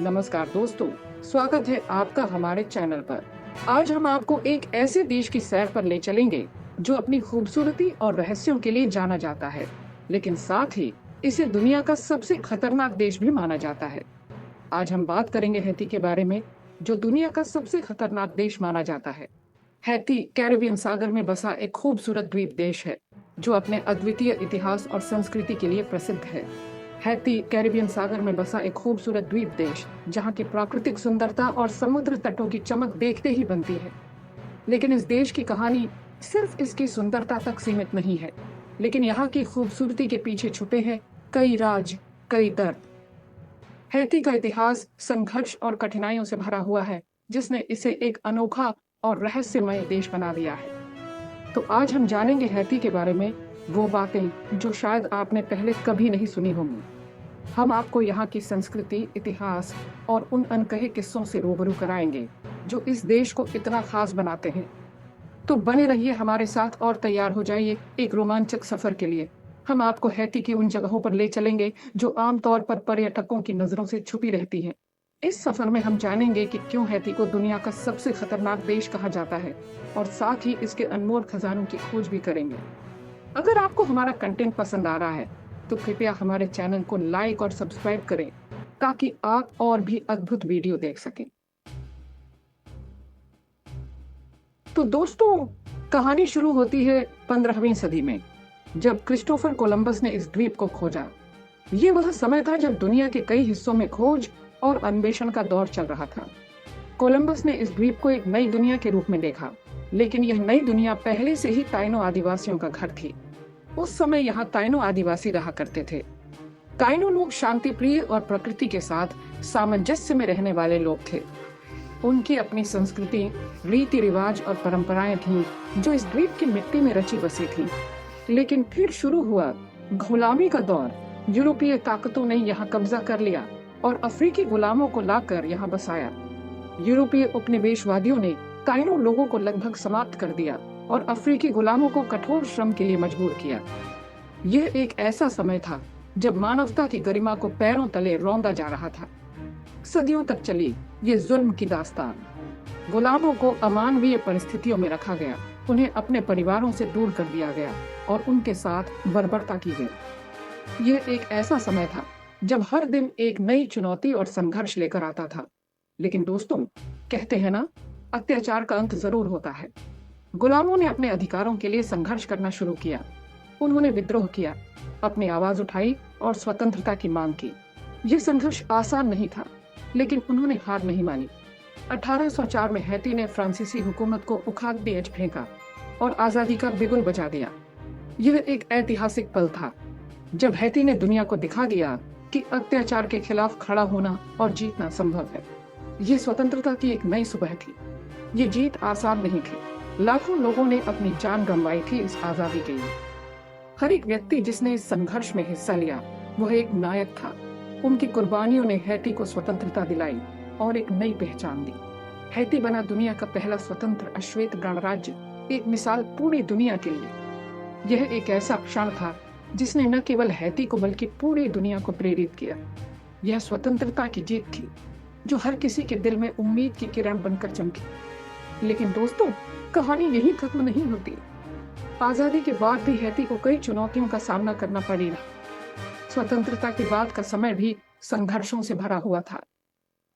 नमस्कार दोस्तों, स्वागत है आपका हमारे चैनल पर। आज हम आपको एक ऐसे देश की सैर पर ले चलेंगे जो अपनी खूबसूरती और रहस्यों के लिए जाना जाता है, लेकिन साथ ही इसे दुनिया का सबसे खतरनाक देश भी माना जाता है। आज हम बात करेंगे हैती के बारे में, जो दुनिया का सबसे खतरनाक देश माना जाता है। हैती कैरिबियन सागर में बसा एक खूबसूरत द्वीप देश है, जो अपने अद्वितीय इतिहास और संस्कृति के लिए प्रसिद्ध है। हैती कैरिबियन सागर में बसा एक खूबसूरत द्वीप देश, जहाँ की प्राकृतिक सुंदरता और समुद्र तटों की चमक देखते ही बनती है। लेकिन इस देश की कहानी सिर्फ इसकी सुंदरता तक सीमित नहीं है, लेकिन यहाँ की खूबसूरती के पीछे छुपे हैं कई राज, कई दर्द। हैती का इतिहास संघर्ष और कठिनाइयों से भरा हुआ है, जिसने इसे एक अनोखा और रहस्यमय देश बना दिया है। तो आज हम जानेंगे हैती के बारे में वो बातें जो शायद आपने पहले कभी नहीं सुनी होंगी। हम आपको यहाँ की संस्कृति, इतिहास और उन अनकहे किस्सों से रूबरू कराएंगे जो इस देश को इतना खास बनाते हैं। तो बने रहिए हमारे साथ और तैयार हो जाइए एक रोमांचक सफर के लिए। हम आपको हैती की उन जगहों पर ले चलेंगे जो आमतौर पर पर्यटकों की नजरों से छुपी रहती हैं। इस सफर में हम जानेंगे कि क्यों हैती को दुनिया का सबसे खतरनाक देश कहा जाता है, और साथ ही इसके अनमोल खजानों की खोज भी करेंगे। अगर आपको हमारा कंटेंट पसंद आ रहा है तो कृपया हमारे चैनल को लाइक और सब्सक्राइब करें, ताकि आप और भी अद्भुत वीडियो देख सकें। तो दोस्तों, कहानी शुरू होती है 15वीं सदी में, जब क्रिस्टोफर कोलंबस ने इस द्वीप को खोजा। ये वह समय था जब दुनिया के कई हिस्सों में खोज और अन्वेषण का दौर चल रहा था। कोलंबस ने इस द्वीप को एक नई दुनिया के रूप में देखा, लेकिन यह नई दुनिया पहले से ही ताइनो आदिवासियों का घर थी। उस समय यहाँ ताइनो आदिवासी रहा करते थे। ताइनो लोग शांति प्रिय और प्रकृति के साथ सामंजस्य में रहने वाले लोग थे। उनकी अपनी संस्कृति, रीति रिवाज और परंपराएं थीं, जो इस द्वीप की मिट्टी में रची बसी थीं। लेकिन फिर शुरू हुआ गुलामी का दौर। यूरोपीय ताकतों ने यहाँ कब्जा कर लिया और अफ्रीकी गुलामों को लाकर यहाँ बसाया। यूरोपीय उपनिवेशवादियों ने ताइनो लोगों को लगभग समाप्त कर दिया और अफ्रीकी गुलामों को कठोर श्रम के लिए मजबूर किया। यह एक ऐसा समय था जब मानवता की गरिमा को पैरों तले रौंदा जा रहा था। सदियों तक चली ये जुल्म की दास्तान। गुलामों को अमानवीय परिस्थितियों में रखा गया, उन्हें अपने परिवारों से दूर कर दिया गया और उनके साथ बर्बरता की गई। यह एक ऐसा समय था जब हर दिन एक नई चुनौती और संघर्ष लेकर आता था। लेकिन दोस्तों, कहते हैं ना, अत्याचार का अंत जरूर होता है। गुलामों ने अपने अधिकारों के लिए संघर्ष करना शुरू किया। उन्होंने विद्रोह किया, अपनी आवाज उठाई और स्वतंत्रता की मांग की। यह संघर्ष आसान नहीं था, लेकिन उन्होंने हार नहीं मानी। 1804 में हैती ने फ्रांसीसी हुकूमत को उखाड़ दिए फेंका और आजादी का बिगुल बजा दिया। यह एक ऐतिहासिक पल था जब हैती ने दुनिया को दिखा दिया कि अत्याचार के खिलाफ खड़ा होना और जीतना संभव है। यह स्वतंत्रता की एक नई सुबह थी। ये जीत आसान नहीं थी। लाखों लोगों ने अपनी जान गंवाई थी इस आजादी के लिए। हर एक व्यक्ति जिसने इस संघर्ष में हिस्सा लिया, वह एक नायक था। उनकी कुर्बानियों ने हैती को स्वतंत्रता दिलाई और एक नई पहचान दी। हैती बना दुनिया का पहला स्वतंत्र अश्वेत गणराज्य, एक मिसाल पूरी दुनिया के लिए। यह एक ऐसा क्षण था जिसने न केवल हैती को बल्कि पूरी दुनिया को प्रेरित किया। यह स्वतंत्रता की जीत थी जो हर किसी के दिल में उम्मीद की किरण बनकर चमकी। लेकिन दोस्तों, कहानी यही खत्म नहीं होती। आजादी के बाद भी हैती को कई चुनौतियों का सामना करना पड़ेगा। स्वतंत्रता के बाद का समय भी संघर्षों से भरा हुआ था।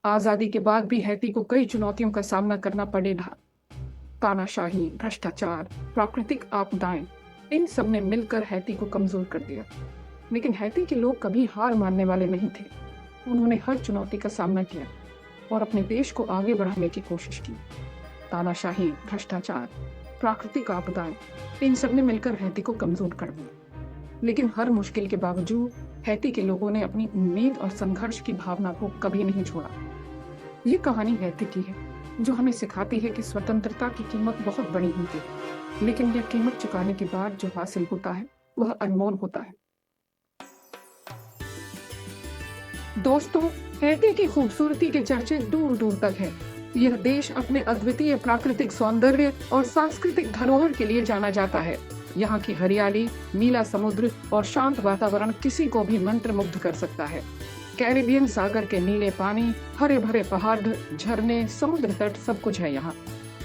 आजादी के बाद भी हैती को कई चुनौतियों का सामना करना पड़ेगा। तानाशाही, भ्रष्टाचार, प्राकृतिक आपदाएं, इन सब ने मिलकर हैती को कमजोर कर दिया। लेकिन हैती के लोग कभी हार मानने वाले नहीं थे। उन्होंने हर चुनौती का सामना किया और अपने देश को आगे बढ़ाने की कोशिश की। तानाशाही, भ्रष्टाचार, प्राकृतिक आपदाएं, इन सब ने मिलकर हैती को कमजोर कर दिया। लेकिन हर मुश्किल के बावजूद हैती के लोगों ने अपनी उम्मीद और संघर्ष की भावना को कभी नहीं छोड़ा। ये कहानी हैती की है, जो हमें सिखाती है कि स्वतंत्रता की कीमत बहुत बड़ी होती है, लेकिन यह कीमत चुकाने के बाद जो हासिल होता है वह अनमोल होता है। दोस्तों, हैती की खूबसूरती के चर्चे दूर दूर तक है। यह देश अपने अद्वितीय प्राकृतिक सौंदर्य और सांस्कृतिक धरोहर के लिए जाना जाता है। यहाँ की हरियाली, नीला समुद्र और शांत वातावरण किसी को भी मंत्रमुग्ध कर सकता है। कैरिबियन सागर के नीले पानी, हरे भरे पहाड़, झरने, समुद्र तट, सब कुछ है यहाँ।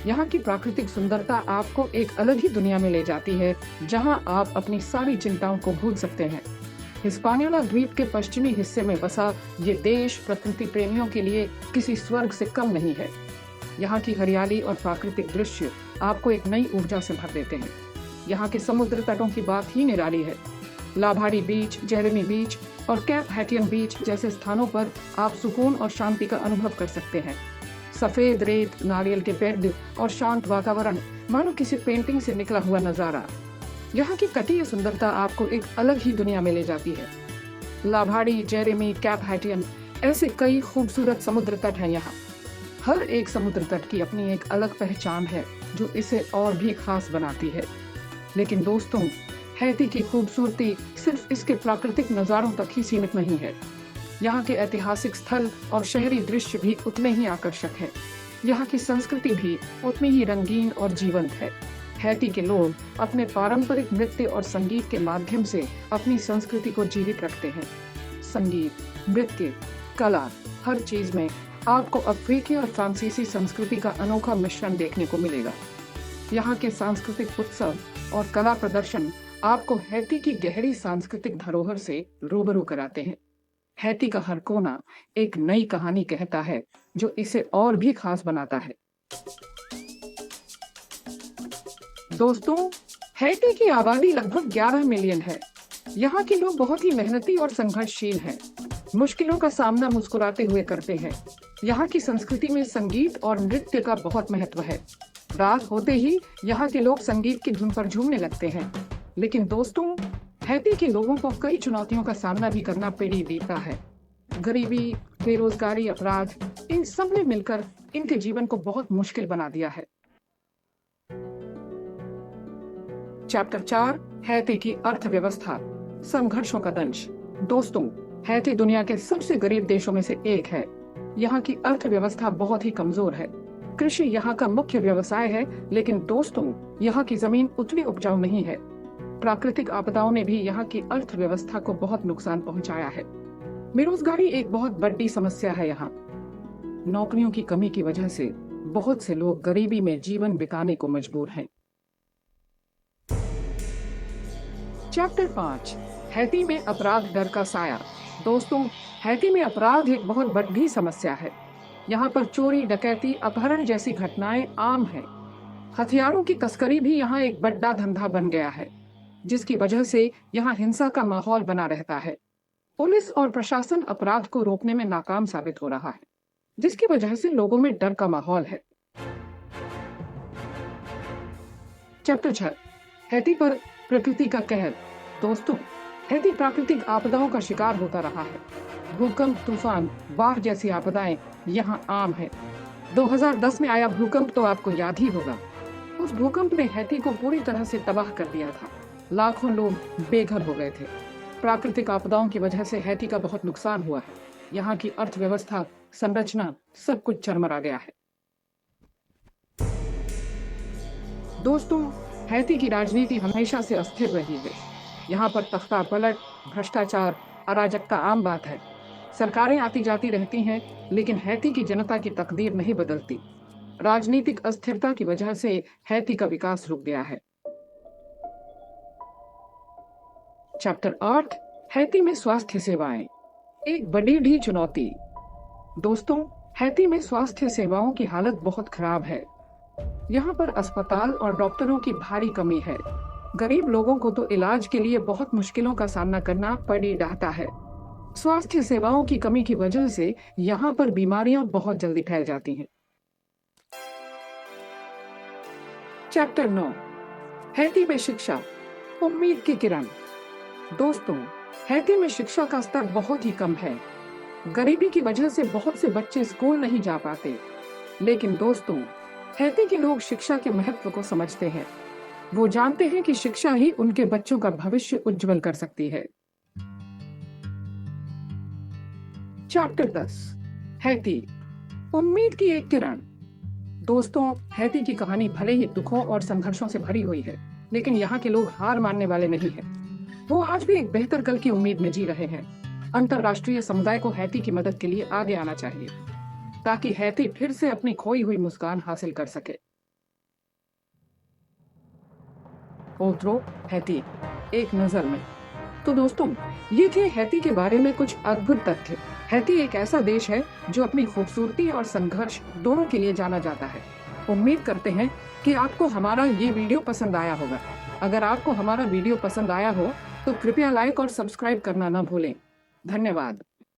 यहाँ की प्राकृतिक सुंदरता आपको एक अलग ही दुनिया में ले जाती है, जहाँ आप अपनी सारी चिंताओं को भूल सकते हैं। हिस्पानियोला द्वीप के पश्चिमी हिस्से में बसा ये देश प्रकृति प्रेमियों के लिए किसी स्वर्ग से कम नहीं है। यहाँ की हरियाली और प्राकृतिक दृश्य आपको एक नई ऊर्जा से भर देते हैं। यहाँ के समुद्र तटों की बात ही निराली है। लाभारी बीच, जेरेमी बीच और कैप हैटियन बीच जैसे स्थानों पर आप सुकून और शांति का अनुभव कर सकते हैं। सफेद रेत, नारियल के पेड़ और शांत वातावरण मानो किसी पेंटिंग से निकला हुआ नजारा। यहाँ की कटीय सुंदरता आपको एक अलग ही दुनिया में ले जाती है। लाभारी, जेरेमी, कैप हैटियन, ऐसे कई खूबसूरत समुद्र तट हैं यहाँ। हर एक समुद्र तट की अपनी एक अलग पहचान है जो इसे और भी खास बनाती है। लेकिन दोस्तों, हैती की खूबसूरती सिर्फ इसके प्राकृतिक नज़ारों तक ही सीमित नहीं है। यहाँ के ऐतिहासिक स्थल और शहरी दृश्य भी उतने ही आकर्षक हैं। यहाँ की संस्कृति भी उतनी ही रंगीन और जीवंत है। हैती के लोग अपने पारंपरिक नृत्य और संगीत के माध्यम से अपनी संस्कृति को जीवित रखते हैं। संगीत, नृत्य, कला, हर चीज में आपको अफ्रीकी और फ्रांसीसी संस्कृति का अनोखा मिश्रण देखने को मिलेगा। यहाँ के सांस्कृतिक उत्सव और कला प्रदर्शन आपको हैती की गहरी सांस्कृतिक धरोहर से रूबरू कराते हैं। हैती का हर कोना एक नई कहानी कहता है जो इसे और भी खास बनाता है। दोस्तों, हैती की आबादी लगभग 11 मिलियन है। यहाँ के लोग बहुत ही मेहनती और संघर्षशील हैं। मुश्किलों का सामना मुस्कुराते हुए करते हैं। यहाँ की संस्कृति में संगीत और नृत्य का बहुत महत्व है। रात होते ही यहाँ के लोग संगीत की धुन पर झूमने लगते हैं। लेकिन दोस्तों, हैती के लोगों को कई चुनौतियों का सामना भी करना पड़ता है। गरीबी, बेरोजगारी, अपराध, इन सब ने मिलकर इनके जीवन को बहुत मुश्किल बना दिया है। चैप्टर 4, हैती की अर्थव्यवस्था, संघर्षों का दंश। दोस्तों, हैती दुनिया के सबसे गरीब देशों में से एक है। यहाँ की अर्थव्यवस्था बहुत ही कमजोर है। कृषि यहाँ का मुख्य व्यवसाय है, लेकिन दोस्तों, यहाँ की जमीन उतनी उपजाऊ नहीं है। प्राकृतिक आपदाओं ने भी यहाँ की अर्थव्यवस्था को बहुत नुकसान पहुंचाया है। बेरोजगारी एक बहुत बड़ी समस्या है यहाँ। नौकरियों की कमी की वजह से बहुत से लोग गरीबी में जीवन बिताने को मजबूर हैं। चैप्टर 5, हैती में अपराध डर का साया। दोस्तों, हैती में अपराध एक बहुत बड़ी समस्या है। यहाँ पर चोरी, डकैती, अपहरण जैसी घटनाएं आम हैं। हथियारों की तस्करी भी यहाँ एक बड़ा धंधा बन गया है, जिसकी वजह से यहाँ हिंसा का माहौल बना रहता है। पुलिस और प्रशासन अपराध को रोकने में नाकाम साबित हो रहा है, जिसकी वजह से लोगों में डर का माहौल है। चैप्टर 6, हैती पर प्रकृति का कहर। दोस्तों, हैती प्राकृतिक आपदाओं का शिकार होता रहा है। भूकंप, तूफान, बाढ़ जैसी आपदाएं यहाँ आम है। 2010 में आया भूकंप तो आपको याद ही होगा। उस भूकंप ने हैती को पूरी तरह से तबाह कर दिया था। लाखों लोग बेघर हो गए थे। प्राकृतिक आपदाओं की वजह से हैती का बहुत नुकसान हुआ है। यहाँ की अर्थव्यवस्था, संरचना, सब कुछ चरमरा गया है। दोस्तों, हैती की राजनीति हमेशा से अस्थिर रही है। यहाँ पर तख्ता पलट, भ्रष्टाचार, अराजकता आम बात है। सरकारें आती जाती रहती हैं, लेकिन हैती की जनता की तकदीर नहीं बदलती। राजनीतिक अस्थिरता की वजह से हैती का विकास रुक गया है। चैप्टर 8, हैती में स्वास्थ्य सेवाएं, एक बड़ी चुनौती। दोस्तों, हैती में स्वास्थ्य सेवाओं की हालत बहुत खराब है। यहाँ पर अस्पताल और डॉक्टरों की भारी कमी है। गरीब लोगों को तो इलाज के लिए बहुत मुश्किलों का सामना करना पड़ रहा है। स्वास्थ्य सेवाओं की कमी की वजह से यहाँ पर बीमारियां बहुत जल्दी फैल जाती हैं। चैप्टर 9, हैती में शिक्षा, उम्मीद की किरण। दोस्तों, हैती में शिक्षा का स्तर बहुत ही कम है। गरीबी की वजह से बहुत से बच्चे स्कूल नहीं जा पाते। लेकिन दोस्तों, हैती के लोग शिक्षा के महत्व को समझते हैं। वो जानते हैं कि शिक्षा ही उनके बच्चों का भविष्य उज्जवल कर सकती है। चैप्टर 10, हैती, उम्मीद की एक किरण। दोस्तों, हैती की कहानी भले ही दुखों और संघर्षों से भरी हुई है, लेकिन यहाँ के लोग हार मानने वाले नहीं हैं। वो आज भी एक बेहतर कल की उम्मीद में जी रहे हैं। अंतर्राष्ट्रीय समुदाय को हैती की मदद के लिए आगे आना चाहिए ताकि हैती फिर से अपनी खोई हुई मुस्कान हासिल कर सके। ओथ्रो, हैती, एक नजर में। तो दोस्तों, ये थे हैती के बारे में कुछ अद्भुत तथ्य। हैती एक ऐसा देश है जो अपनी खूबसूरती और संघर्ष दोनों के लिए जाना जाता है। उम्मीद करते हैं कि आपको हमारा ये वीडियो पसंद आया होगा। अगर आपको हमारा वीडियो पसंद आया हो तो कृपया लाइक और सब्सक्राइब करना ना भूलें। धन्यवाद।